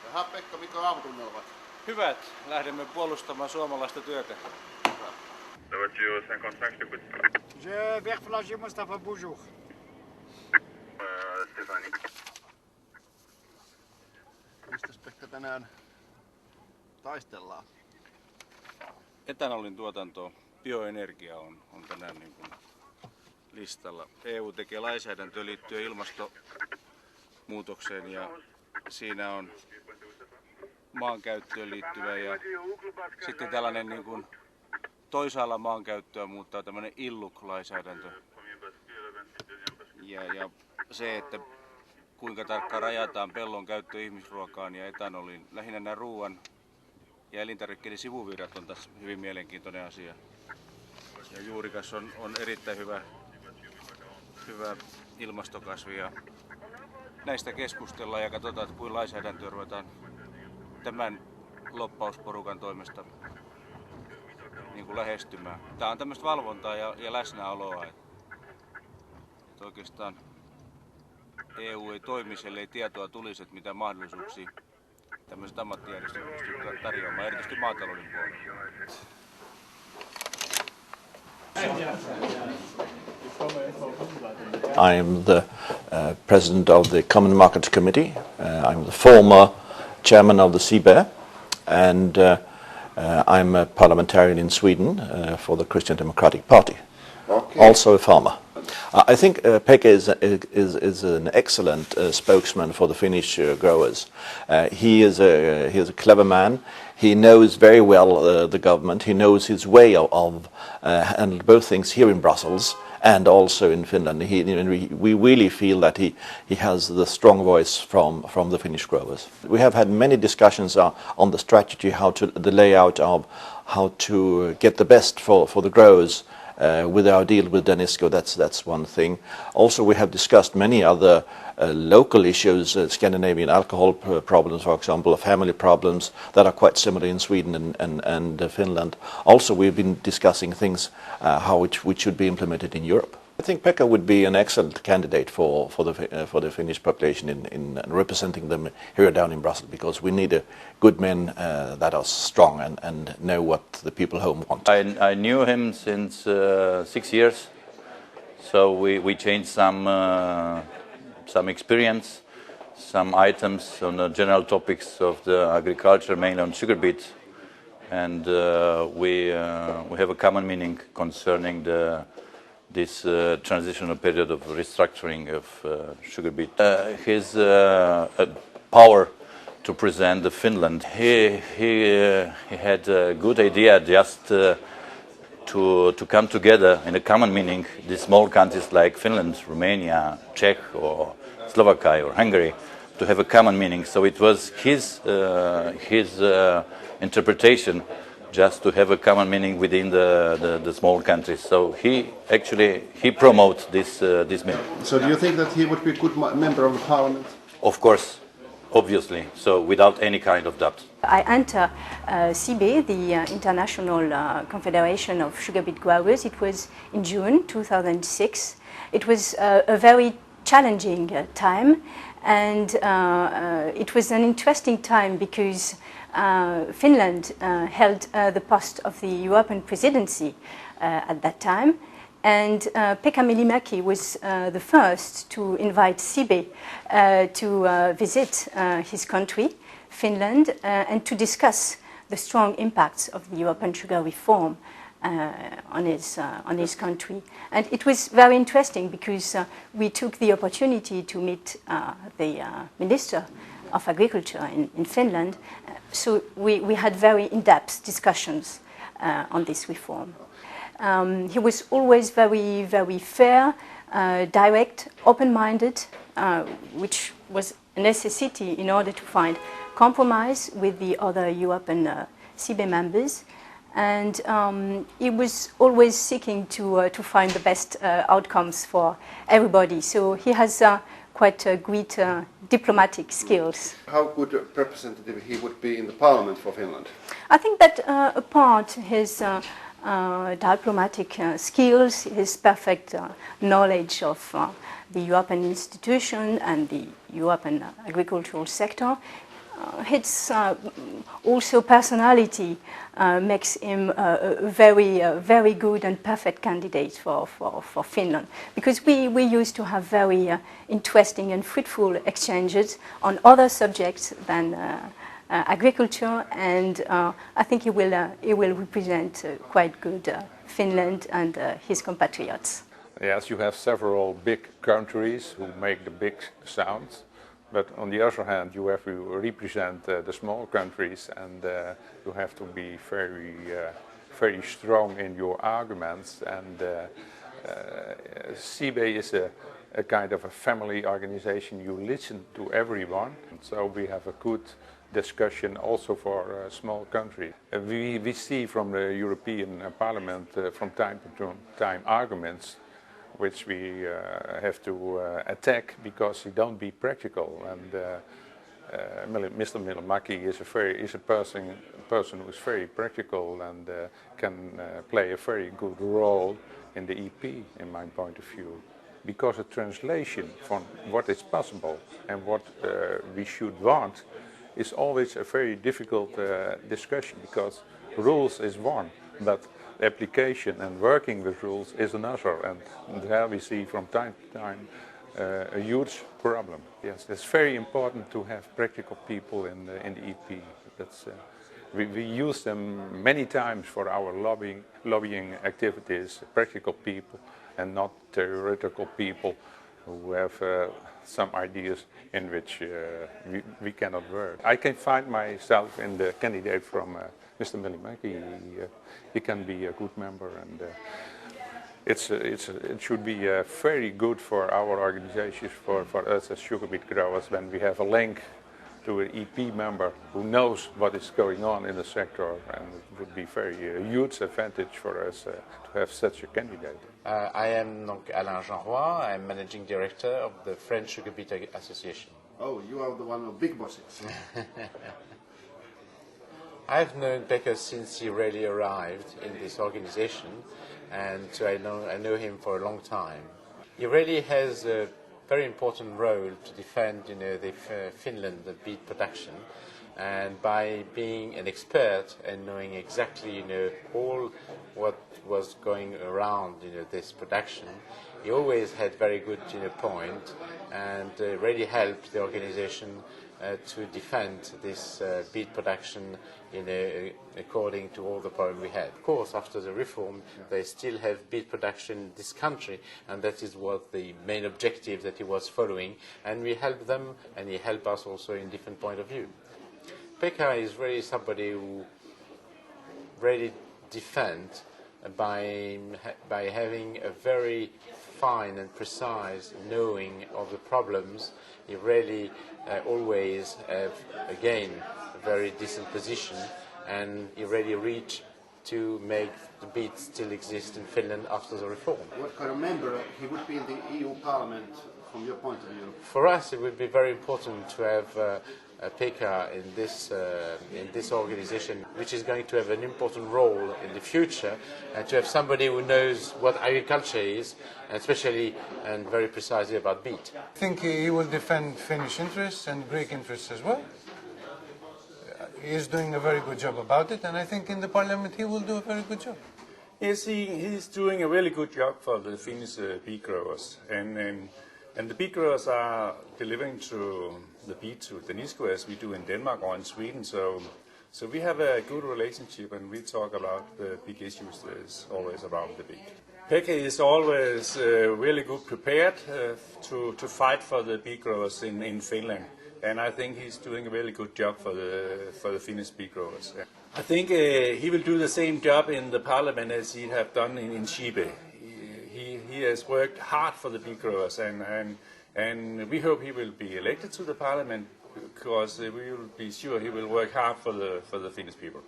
Jaha, Pekka, mikä aamutunnelmat? Hyvät, lähdemme puolustamaan suomalaista työtä. Je vais flasher Mustafa, bonjour. Mistäs Pekka tänään taistellaan? Etanolin tuotanto, bioenergia on tänään niin kuin listalla. EU tekee lainsäädäntöön liittyen ilmastonmuutokseen ja siinä on maankäyttöön liittyvä ja sitten tällainen niin kuin toisaalla maankäyttöä muuttaa tämmöinen ILLUC-lainsäädäntö. Ja se, että kuinka tarkkaan rajataan pellon käyttö ihmisruokaan ja etanoliin. Lähinnä nämä ruoan ja elintarvikkeiden sivuvirrat on tässä hyvin mielenkiintoinen asia. Ja juurikas on erittäin hyvä ilmastokasvi ja näistä keskustellaan ja katsotaan, että kuinka lainsäädäntöä ruvetaan tämän loppausporukan toimesta niin kuin lähestymään. Tämä on tämmöistä valvontaa ja läsnäoloa. Että oikeastaan EU ei toimisi, ellei tietoa tulisi, että mitä mahdollisuuksia tämmöiset ammattijärjestöt pystyvät tarjoamaan, erityisesti maatalouden puolella. I'm the president of the Common Market Committee. I'm the former chairman of the CBER, and I'm a parliamentarian in Sweden for the Christian Democratic Party. Okay. Also a farmer. I think Pekka is an excellent spokesman for the Finnish growers. He is a clever man. He knows very well the government. He knows his way of handling both things here in Brussels and also in Finland. We really feel that he has the strong voice from the Finnish growers. We have had many discussions on the strategy, the layout of how to get the best for the growers. With our deal with Danisco, that's one thing. Also, we have discussed many other local issues, Scandinavian alcohol problems, for example, family problems that are quite similar in Sweden and Finland. Also, we've been discussing things which should be implemented in Europe. I think Pekka would be an excellent candidate for the Finnish population in representing them here down in Brussels, because we need good men that are strong and know what the people home want. I knew him since 6 years, so we changed some experience, some items on the general topics of the agriculture, mainly on sugar beet, and we have a common meaning concerning this transitional period of restructuring of sugar beet. His power to present Finland, he had a good idea just to come together in a common meaning, these small countries like Finland, Romania, Czech or Slovakia or Hungary, to have a common meaning. So it was his interpretation just to have a common meaning within the small countries. So he promotes this meaning. So do you think that he would be a good member of the parliament? Of course, obviously, so without any kind of doubt. I enter CB, the International Confederation of Sugar Beet Growers. It was in June 2006. It was a very challenging time, and it was an interesting time because Finland held the post of the European presidency at that time, and Pekka Melimäki was the first to invite Sibe to visit his country, Finland, and to discuss the strong impacts of the European sugar reform on his country. And it was very interesting because we took the opportunity to meet the Minister of Agriculture in Finland. So we had very in-depth discussions on this reform. He was always very, very fair, direct, open-minded, which was a necessity in order to find compromise with the other European CB members. And he was always seeking to find the best outcomes for everybody. So he has quite great diplomatic skills. How good a representative he would be in the parliament for Finland? I think that apart his diplomatic skills, his perfect knowledge of the European institution and the European agricultural sector, his also personality makes him a very good and perfect candidate for Finland, because we used to have very interesting and fruitful exchanges on other subjects than agriculture, and I think he will represent quite good Finland and his compatriots. Yes, you have several big countries who make the big sounds, but on the other hand, you have to represent the small countries, and you have to be very strong in your arguments. And CIBE is a kind of a family organization. You listen to everyone, so we have a good discussion also for a small country. We see from the European Parliament from time to time arguments which we have to attack because they don't be practical. And Mr. Milamaki is a person who is very practical and can play a very good role in the EP, in my point of view. Because a translation from what is possible and what we should want is always a very difficult discussion, because rules is one, but application and working with rules is another, and there we see from time to time a huge problem. Yes, it's very important to have practical people in the EP. That's, we use them many times for our lobbying activities, practical people and not theoretical people who have some ideas in which we cannot work. I can find myself in the candidate from Mr. Milamaki. He can be a good member, and it should be very good for our organizations, for us as sugar beet growers, when we have a link to an EP member who knows what is going on in the sector, and it would be a huge advantage for us to have such a candidate. I am donc Alain Jeanroy. I am managing director of the French Sugar Beet Association. Oh, you are the one of big bosses. I've known Pekka since he really arrived in this organization, and so I know him for a long time. He really has a very important role to defend, Finland, the beet production, and by being an expert and knowing exactly, all what was going around, this production, he always had very good, point, and really helped the organization to defend this beet production, according to all the problems we had. Of course, after the reform, they still have beet production in this country, and that is what the main objective that he was following, and we help them, and he helped us also in different point of view. Pekka is really somebody who really defends by having a very fine and precise knowing of the problems. He really always have, again, a very decent position, and he really reached to make the beet still exist in Finland after the reform. What kind of member he would be in the EU Parliament from your point of view? For us, it would be very important to have Pekka in this organization, which is going to have an important role in the future, and to have somebody who knows what agriculture is, especially and very precisely about beet. I think he will defend Finnish interests and Greek interests as well. He is doing a very good job about it, and I think in the parliament he will do a very good job. Yes, he's doing a really good job for the Finnish beet growers, and the beet growers are delivering to the beet to Danisco as we do in Denmark or in Sweden. So we have a good relationship, and we talk about the big issues that is always around the beet. Pekka is always really good prepared to fight for the beet growers in Finland, and I think he's doing a really good job for the Finnish beet growers. I think he will do the same job in the parliament as he have done in CIBE. He has worked hard for the beet growers, and we hope he will be elected to the parliament, because we will be sure he will work hard for the Finnish people.